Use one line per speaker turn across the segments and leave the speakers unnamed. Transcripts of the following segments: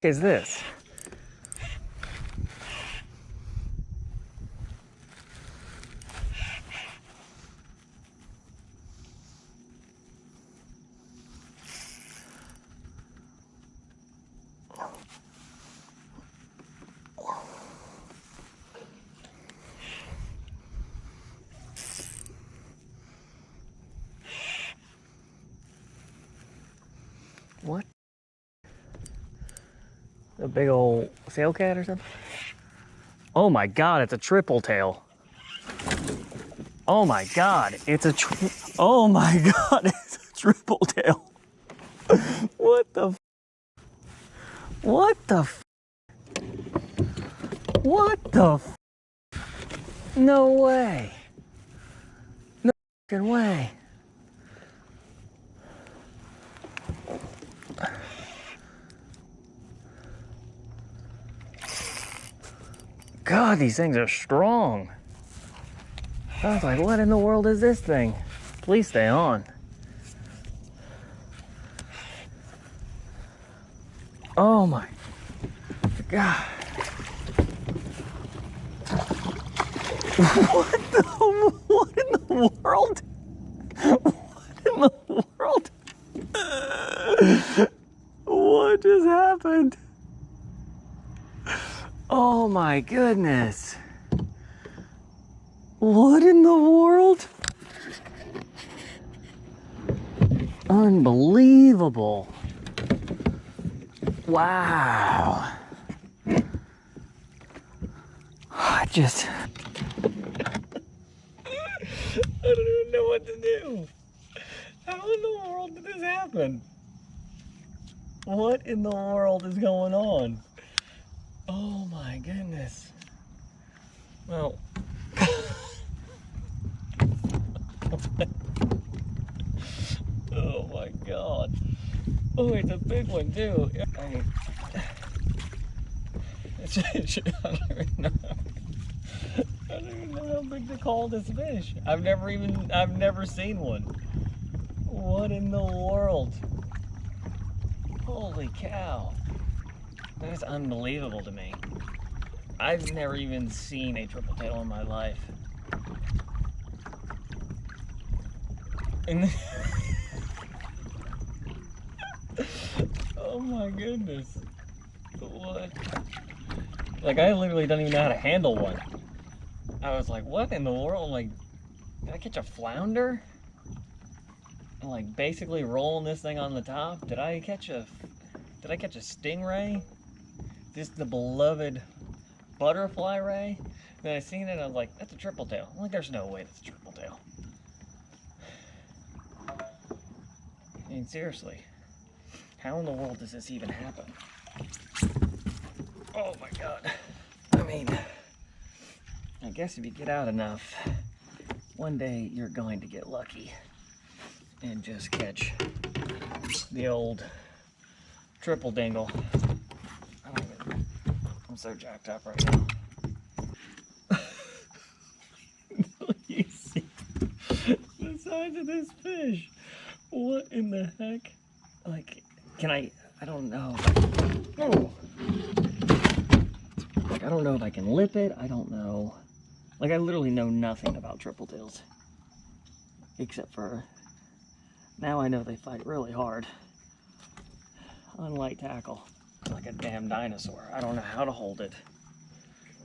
is this? What? A big old sail cat or something? Oh my god, it's a triple tail. Oh my god, it's a oh my god, it's a triple tail. What the what the what the no way. No fucking way. God, these things are strong. I was like, what in the world is this thing? Please stay on. Oh my God. What in the world? What in the world? What just happened? Oh my goodness. What in the world? Unbelievable. Wow. I don't even know what to do. How in the world did this happen? What in the world is going on? Oh my goodness. Well, oh my God. Oh, it's a big one too. I don't even know. I don't even know how big to call this fish. I've never seen one. What in the world? Holy cow. That is unbelievable to me. I've never even seen a triple tail in my life. And oh my goodness. What? Like, I literally don't even know how to handle one. I was like, what in the world? I'm like, did I catch a flounder? I'm like basically rolling this thing on the top. Did I catch a stingray? Just the beloved butterfly ray? Then I seen it and I was like, that's a triple tail. I'm like, there's no way that's a triple tail. I mean, seriously, how in the world does this even happen? Oh my God. I mean, I guess if you get out enough, one day you're going to get lucky and just catch the old triple dingle. I'm so jacked up right now. You see the size of this fish. What in the heck? Like, I don't know. Oh. Like, I don't know if I can lip it. I don't know. Like, I literally know nothing about triple tails. Except for, now I know they fight really hard on light tackle. Like a damn dinosaur. I don't know how to hold it.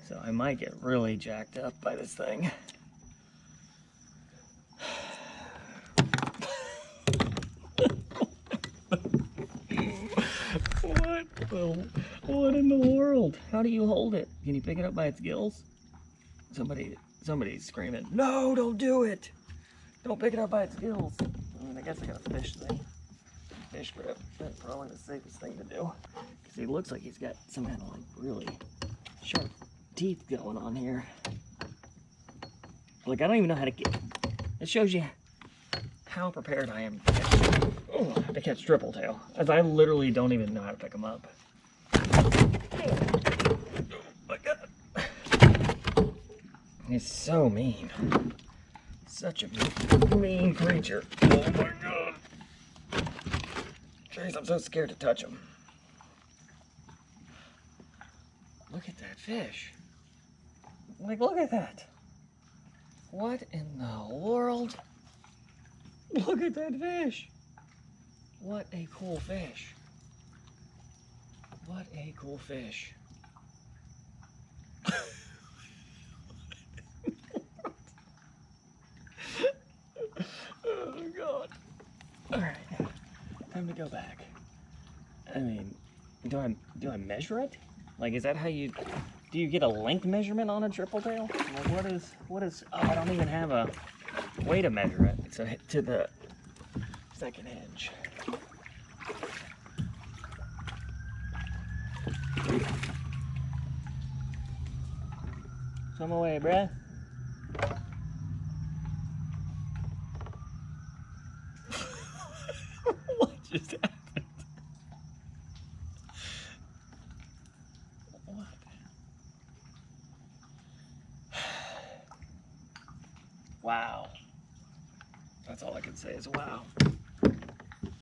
So I might get really jacked up by this thing. What in the world? How do you hold it? Can you pick it up by its gills? Somebody's screaming, no, don't do it. Don't pick it up by its gills. I mean, I guess I got a fish grip. That's probably the safest thing to do. Because he looks like he's got some kind of like really sharp teeth going on here. Like, I don't even know how to get, it shows you how prepared I am to catch triple tail, as I literally don't even know how to pick them up. Oh my God. He's so mean. Such a mean creature. Oh my God. Jeez, I'm so scared to touch him. Look at that fish. Like, look at that. What in the world? Look at that fish. What a cool fish. What a cool fish. Oh, God. All right. Time to go back. I mean, do I measure it? Like, is that how you... Do you get a length measurement on a triple tail? Like, what is... Oh, I don't even have a way to measure it. It's to the second hinge. Swim away, bruh. What just happened? What? Wow. That's all I can say is wow.